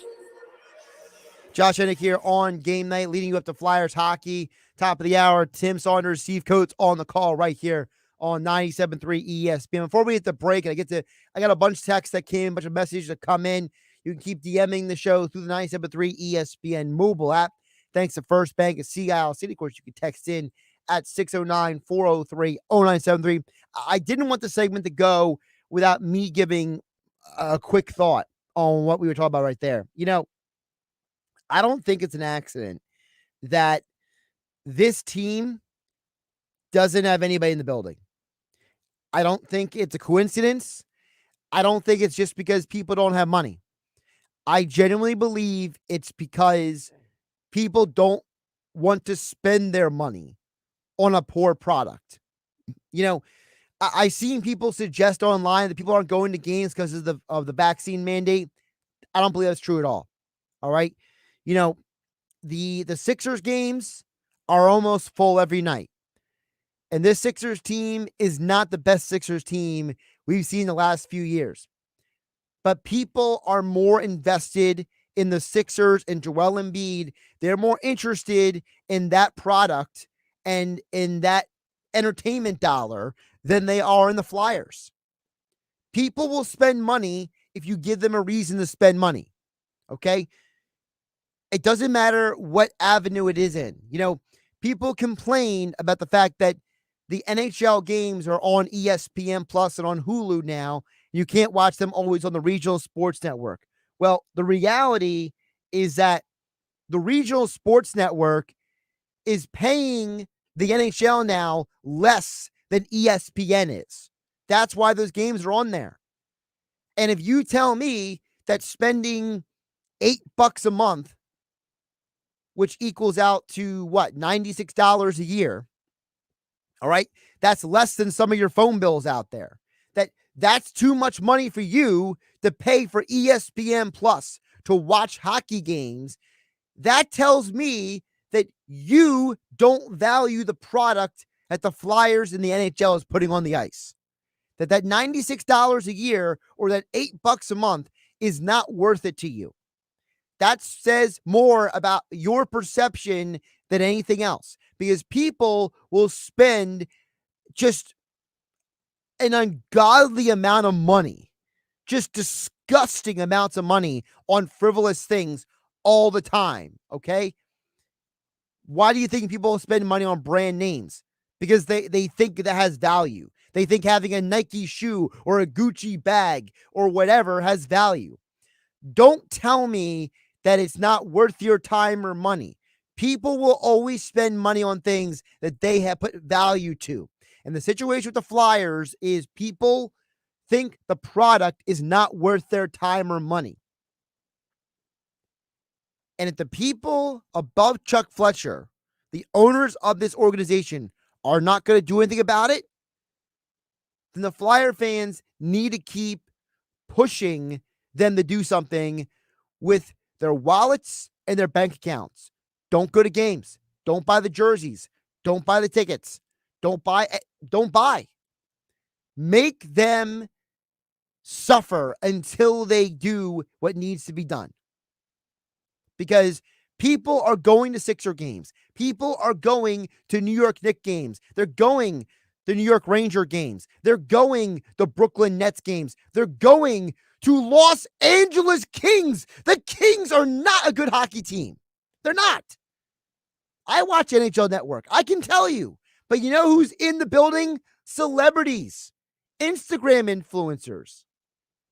Josh Hennig here on Game Night, leading you up to Flyers hockey. Top of the hour, Tim Saunders, Steve Coates on the call right here on 97.3 ESPN. Before we hit the break, and I got a bunch of texts that came, a bunch of messages that come in. You can keep DMing the show through the 97.3 ESPN mobile app. Thanks to First Bank of Sea Isle City. Of course, you can text in at 609-403-0973. I didn't want the segment to go without me giving a quick thought on what we were talking about right there. I don't think it's an accident that this team doesn't have anybody in the building. I don't think it's a coincidence. I don't think it's just because people don't have money. I genuinely believe it's because people don't want to spend their money on a poor product. I've seen people suggest online that people aren't going to games because of the vaccine mandate. I don't believe that's true at all. All right. The Sixers games are almost full every night. And this Sixers team is not the best Sixers team we've seen the last few years. But people are more invested in the Sixers and Joel Embiid. They're more interested in that product and in that entertainment dollar than they are in the Flyers. People will spend money if you give them a reason to spend money. Okay? It doesn't matter what avenue it is in. You know, people complain about the fact that the NHL games are on ESPN Plus and on Hulu now. You can't watch them always on the regional sports network. Well, the reality is that the regional sports network is paying the NHL now less than ESPN is. That's why those games are on there. And if you tell me that spending $8 a month, which equals out to what, $96 a year, all right, that's less than some of your phone bills out there. That's too much money for you to pay for ESPN Plus to watch hockey games. That tells me that you don't value the product that the Flyers and the NHL is putting on the ice. That $96 a year or that $8 a month is not worth it to you. That says more about your perception than anything else, because people will spend just an ungodly amount of money, just disgusting amounts of money on frivolous things all the time. Okay. Why do you think people spend money on brand names? Because they think that has value. They think having a Nike shoe or a Gucci bag or whatever has value. Don't tell me that it's not worth your time or money. People will always spend money on things that they have put value to. And the situation with the Flyers is people think the product is not worth their time or money. And if the people above Chuck Fletcher, the owners of this organization, are not going to do anything about it, then the Flyer fans need to keep pushing them to do something with their wallets and their bank accounts. Don't go to games. Don't buy the jerseys. Don't buy the tickets. Don't buy. Make them suffer until they do what needs to be done. Because people are going to Sixer games. People are going to New York Knicks games. They're going to New York Ranger games. They're going to Brooklyn Nets games. They're going to Los Angeles Kings. The Kings are not a good hockey team. They're not. I watch NHL Network. I can tell you. But you know who's in the building? Celebrities, Instagram influencers.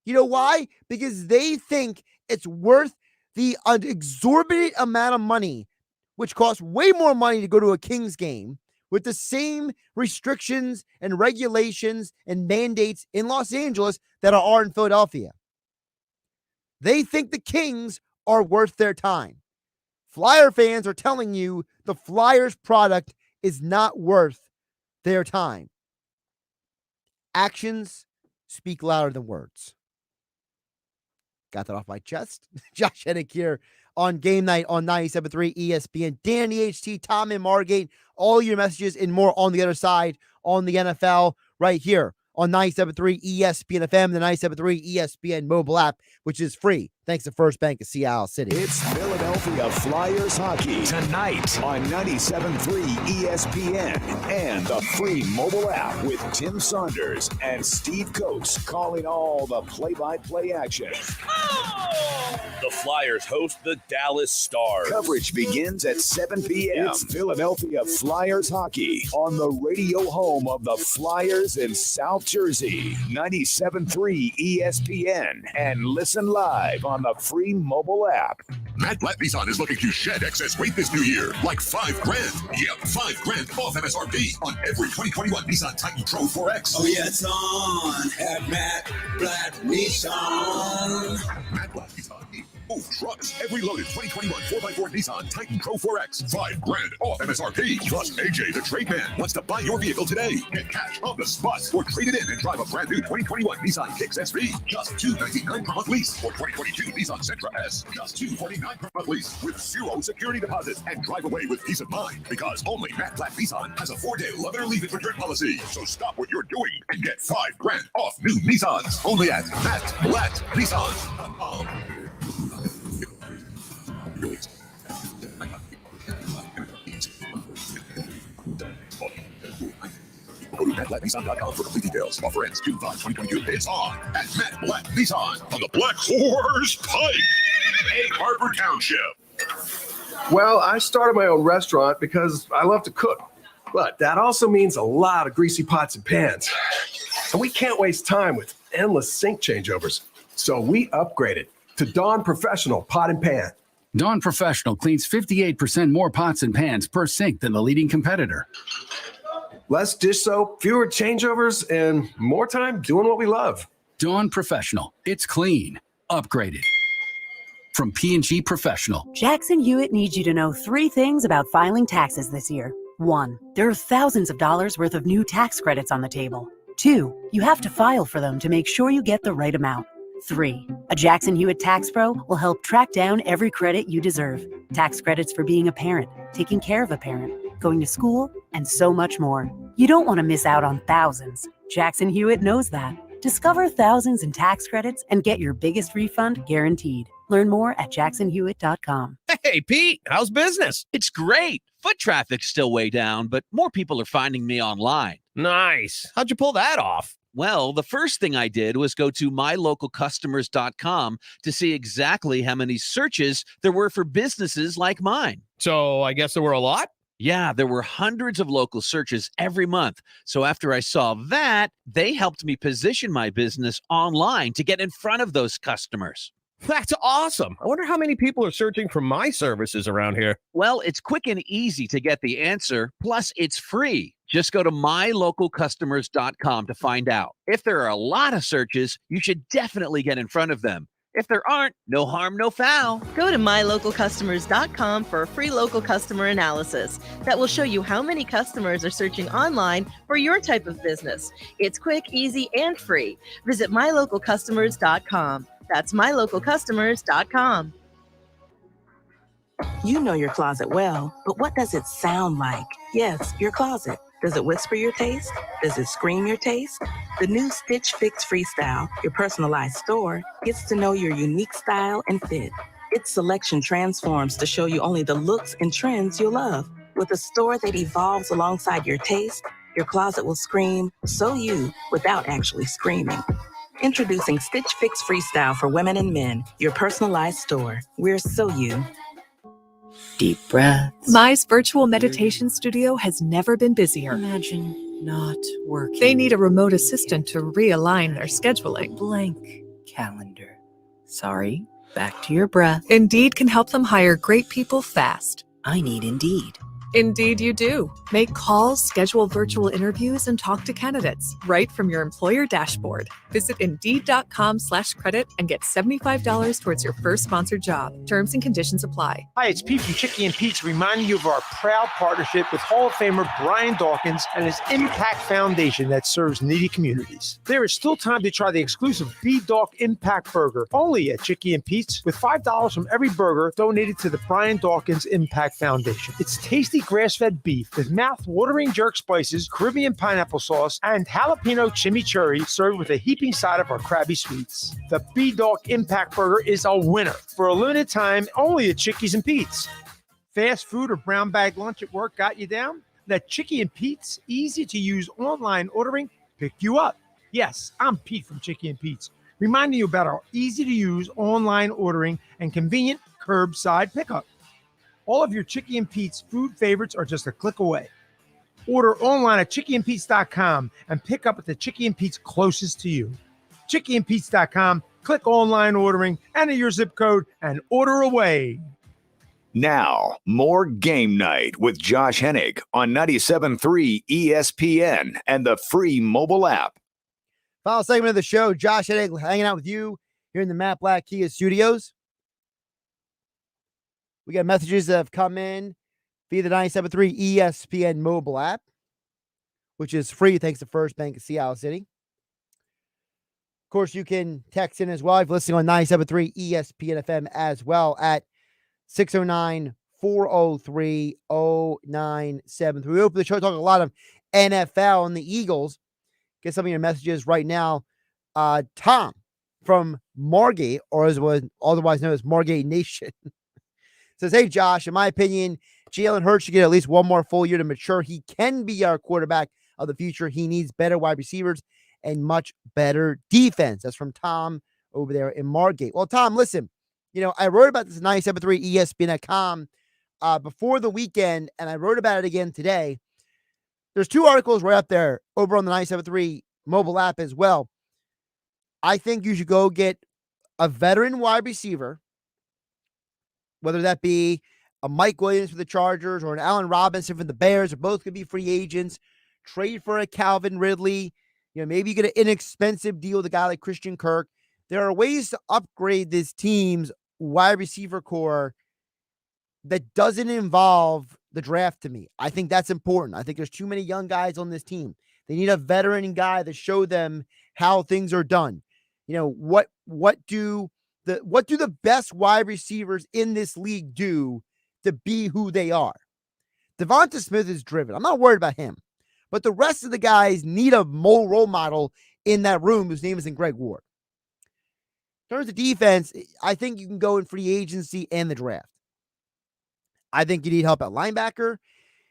You know why? Because they think it's worth the exorbitant amount of money, which costs way more money to go to a Kings game, with the same restrictions and regulations and mandates in Los Angeles that are in Philadelphia. They think the Kings are worth their time. Flyer fans are telling you the Flyers product is not worth their time. Actions speak louder than words. Got that off my chest. Josh Hennig here on Game Night on 97.3 ESPN. Danny HT, Tom and Margate, all your messages and more on the other side on the NFL right here on 97.3 ESPN FM, the 97.3 ESPN mobile app, which is free thanks to First Bank of Seattle City. It's Philadelphia Flyers hockey tonight on 97.3 ESPN and the free mobile app with Tim Saunders and Steve Coates calling all the play-by-play action. The Flyers host the Dallas Stars. Coverage begins at 7 p.m. It's Philadelphia Flyers hockey on the radio home of the Flyers in South Jersey, 97.3 ESPN, and listen live on the free mobile app. Matt Blatt Nissan is looking to shed excess weight this new year, like $5,000. Yep, $5,000 off MSRP on every 2021 Nissan Titan Pro 4X. Oh yeah, it's on at Matt Blatt Nissan. Matt Blatt Nissan. Move trucks. Every loaded 2021 4x4 Nissan Titan Pro 4X. $5,000 off MSRP. Plus, AJ the Trade Man wants to buy your vehicle today. Get cash on the spot or trade it in and drive a brand new 2021 Nissan Kicks SV. Just $299 per month lease. Or 2022 Nissan Sentra S. Just $249 per month lease with 0 security deposits and drive away with peace of mind. Because only Matt Blatt Nissan has a 4-day love it or leave it return policy. So stop what you're doing and get $5,000 off new Nissans. Only at Matt Blatt Nissan. Go to MattBlackNissan.com for complete details. Offer ends June 5, 2022. It's on at Matt Black Nissan on the Black Horse Pike, Egg Harbor Township. Well, I started my own restaurant because I love to cook. But that also means a lot of greasy pots and pans. And we can't waste time with endless sink changeovers. So we upgraded to Dawn Professional Pot and Pan. Dawn Professional cleans 58% more pots and pans per sink than the leading competitor. Less dish soap, fewer changeovers, and more time doing what we love. Dawn Professional. It's clean. Upgraded. From P&G Professional. Jackson Hewitt needs you to know 3 things about filing taxes this year. 1, there are thousands of dollars worth of new tax credits on the table. 2, you have to file for them to make sure you get the right amount. 3, a Jackson Hewitt Tax Pro will help track down every credit you deserve. Tax credits for being a parent, taking care of a parent, going to school, and so much more. You don't want to miss out on thousands. Jackson Hewitt knows that. Discover thousands in tax credits and get your biggest refund guaranteed. Learn more at jacksonhewitt.com. Hey, Pete, how's business? It's great. Foot traffic's still way down, but more people are finding me online. Nice. How'd you pull that off? Well, the first thing I did was go to mylocalcustomers.com to see exactly how many searches there were for businesses like mine. So I guess there were a lot? Yeah, there were hundreds of local searches every month. So after I saw that, they helped me position my business online to get in front of those customers. That's awesome. I wonder how many people are searching for my services around here. Well, it's quick and easy to get the answer. Plus, it's free. Just go to mylocalcustomers.com to find out. If there are a lot of searches, you should definitely get in front of them. If there aren't, no harm, no foul. Go to mylocalcustomers.com for a free local customer analysis that will show you how many customers are searching online for your type of business. It's quick, easy, and free. Visit mylocalcustomers.com. That's mylocalcustomers.com. You know your closet well, but what does it sound like? Yes, your closet. Does it whisper your taste? Does it scream your taste? The new Stitch Fix Freestyle, your personalized store, gets to know your unique style and fit. Its selection transforms to show you only the looks and trends you'll love. With a store that evolves alongside your taste, your closet will scream, so you, without actually screaming. Introducing Stitch Fix Freestyle for women and men, your personalized store. We're so you. Deep breaths. Mai's virtual meditation studio has never been busier. Imagine not working. They need a remote assistant to realign their scheduling. Blank calendar. Sorry, back to your breath. Indeed can help them hire great people fast. I need Indeed. Indeed you do. Make calls, schedule virtual interviews, and talk to candidates right from your employer dashboard. Visit Indeed.com/credit and get $75 towards your first sponsored job. Terms and conditions apply. Hi, it's Pete from Chicky and Pete's reminding you of our proud partnership with Hall of Famer Brian Dawkins and his Impact Foundation that serves needy communities. There is still time to try the exclusive B-Dawk Impact Burger, only at Chicky and Pete's, with $5 from every burger donated to the Brian Dawkins Impact Foundation. It's tasty grass-fed beef with mouth-watering jerk spices, Caribbean pineapple sauce, and jalapeno chimichurri served with a heaping side of our Krabby Sweets. The B-Dawk Impact Burger is a winner for a limited time only at Chickies and Pete's. Fast food or brown bag lunch at work got you down? Let Chicky and Pete's easy-to-use online ordering pick you up. Yes, I'm Pete from Chicky and Pete's, reminding you about our easy-to-use online ordering and convenient curbside pickup. All of your Chicky and Pete's food favorites are just a click away. Order online at chickyandpete's.com and pick up at the Chicky and Pete's closest to you. chickyandpete's.com, click online ordering, enter your zip code, and order away. Now, more Game Night with Josh Hennig on 97.3 ESPN and the free mobile app. Final segment of the show, Josh Hennig hanging out with you here in the Matt Black Kia Studios. We got messages that have come in via the 97.3 ESPN mobile app, which is free thanks to First Bank of Seattle City. Of course, you can text in as well if you're listening on 97.3 ESPN FM as well at 609-403-0973. We open the show talking a lot of NFL and the Eagles. Get some of your messages right now. Tom from Margate, or as was otherwise known as Margate Nation, Says, hey, Josh, in my opinion, Jalen Hurts should get at least one more full year to mature. He can be our quarterback of the future. He needs better wide receivers and much better defense. That's from Tom over there in Margate. Well, Tom, listen, I wrote about this 97.3 ESPN.com before the weekend, and I wrote about it again today. There's 2 articles right up there over on the 97.3 mobile app as well. I think you should go get a veteran wide receiver, whether that be a Mike Williams for the Chargers or an Allen Robinson for the Bears, or both could be free agents. Trade for a Calvin Ridley. Maybe you get an inexpensive deal with a guy like Christian Kirk. There are ways to upgrade this team's wide receiver core that doesn't involve the draft to me. I think that's important. I think there's too many young guys on this team. They need a veteran guy to show them how things are done. What do the best wide receivers in this league do to be who they are? Devonta Smith is driven. I'm not worried about him. But the rest of the guys need a role model in that room whose name isn't Greg Ward. In terms of defense, I think you can go in free agency and the draft. I think you need help at linebacker.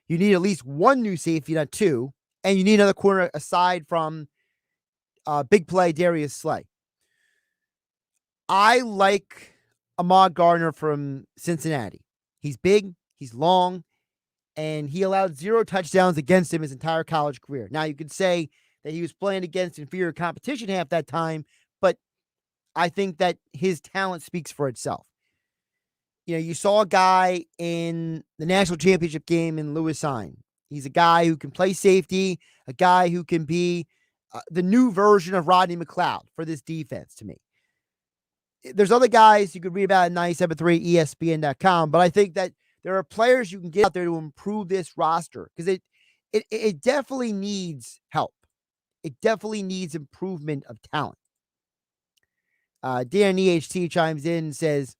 You need at least one new safety, not 2. And you need another corner aside from big play Darius Slay. I like Ahmad Gardner from Cincinnati. He's big, he's long, and he allowed 0 touchdowns against him his entire college career. Now, you could say that he was playing against inferior competition half that time, but I think that his talent speaks for itself. You saw a guy in the national championship game in Lewis Hine. He's a guy who can play safety, a guy who can be the new version of Rodney McLeod for this defense to me. There's other guys you could read about at 97.3 ESPN.com, but I think that there are players you can get out there to improve this roster because it definitely needs help. It definitely needs improvement of talent. Dan EHT chimes in and says,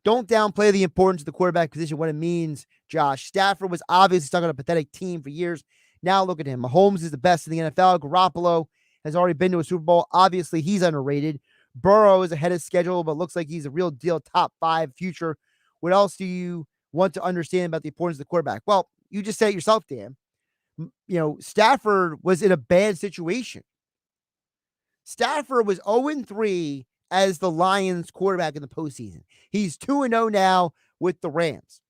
don't downplay the importance of the quarterback position, what it means, Josh. Stafford was obviously stuck on a pathetic team for years. Now look at him. Mahomes is the best in the NFL. Garoppolo has already been to a Super Bowl. Obviously, he's underrated. Burrow is ahead of schedule, but looks like he's a real deal top 5 future. What else do you want to understand about the importance of the quarterback? Well, you just said it yourself, Dan. Stafford was in a bad situation. Stafford was 0-3 as the Lions quarterback in the postseason. He's 2-0 now with the Rams.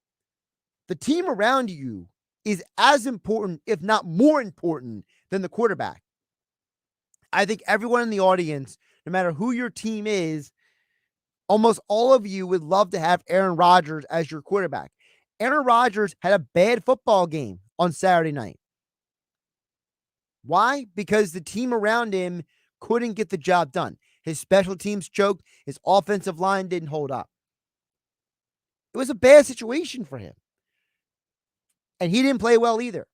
The team around you is as important, if not more important, than the quarterback. I think everyone in the audience, no matter who your team is, almost all of you would love to have Aaron Rodgers as your quarterback. Aaron Rodgers had a bad football game on Saturday night. Why? Because the team around him couldn't get the job done. His special teams choked. His offensive line didn't hold up. It was a bad situation for him. And he didn't play well either.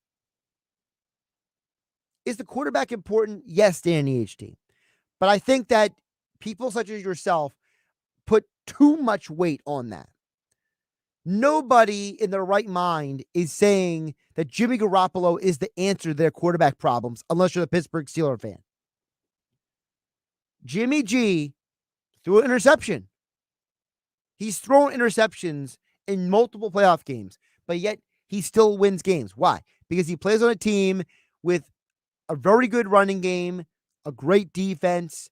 Is the quarterback important? Yes, Danny HT. But I think that people such as yourself put too much weight on that. Nobody in their right mind is saying that Jimmy Garoppolo is the answer to their quarterback problems unless you're the Pittsburgh Steelers fan. Jimmy G threw an interception. He's thrown interceptions in multiple playoff games, but yet he still wins games. Why? Because he plays on a team with a very good running game, a great defense,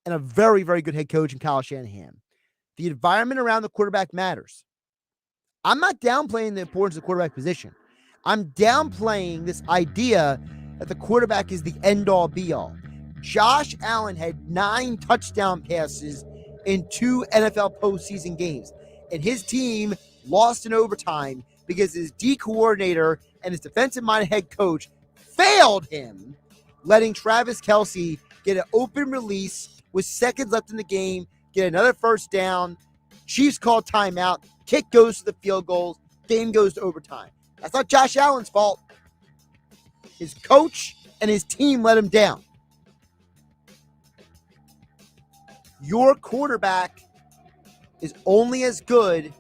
and a very, very good head coach in Kyle Shanahan. The environment around the quarterback matters. I'm not downplaying the importance of the quarterback position. I'm downplaying this idea that the quarterback is the end-all, be-all. Josh Allen had 9 touchdown passes in 2 NFL postseason games, and his team lost in overtime because his D coordinator and his defensive-minded head coach failed him, letting Travis Kelce get an open release with seconds left in the game, get another first down. Chiefs call timeout. Kick goes to the field goals. Game goes to overtime. That's not Josh Allen's fault. His coach and his team let him down. Your quarterback is only as good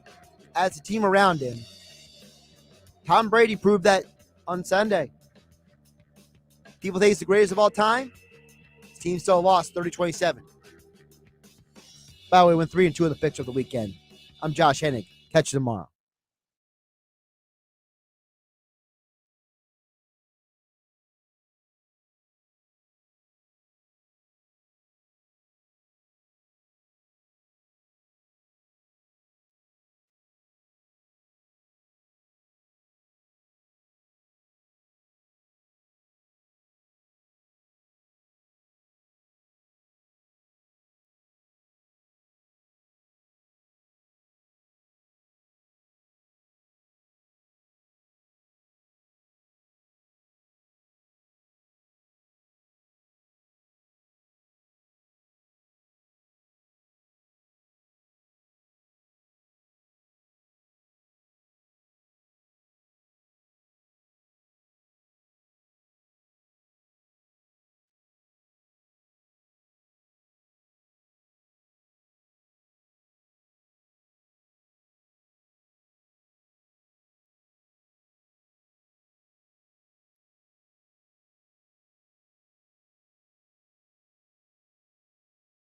as the team around him. Tom Brady proved that on Sunday. People think he's the greatest of all time. His team still lost 30-27. By the way, went 3-2 in the picture of the weekend. I'm Josh Hennig. Catch you tomorrow.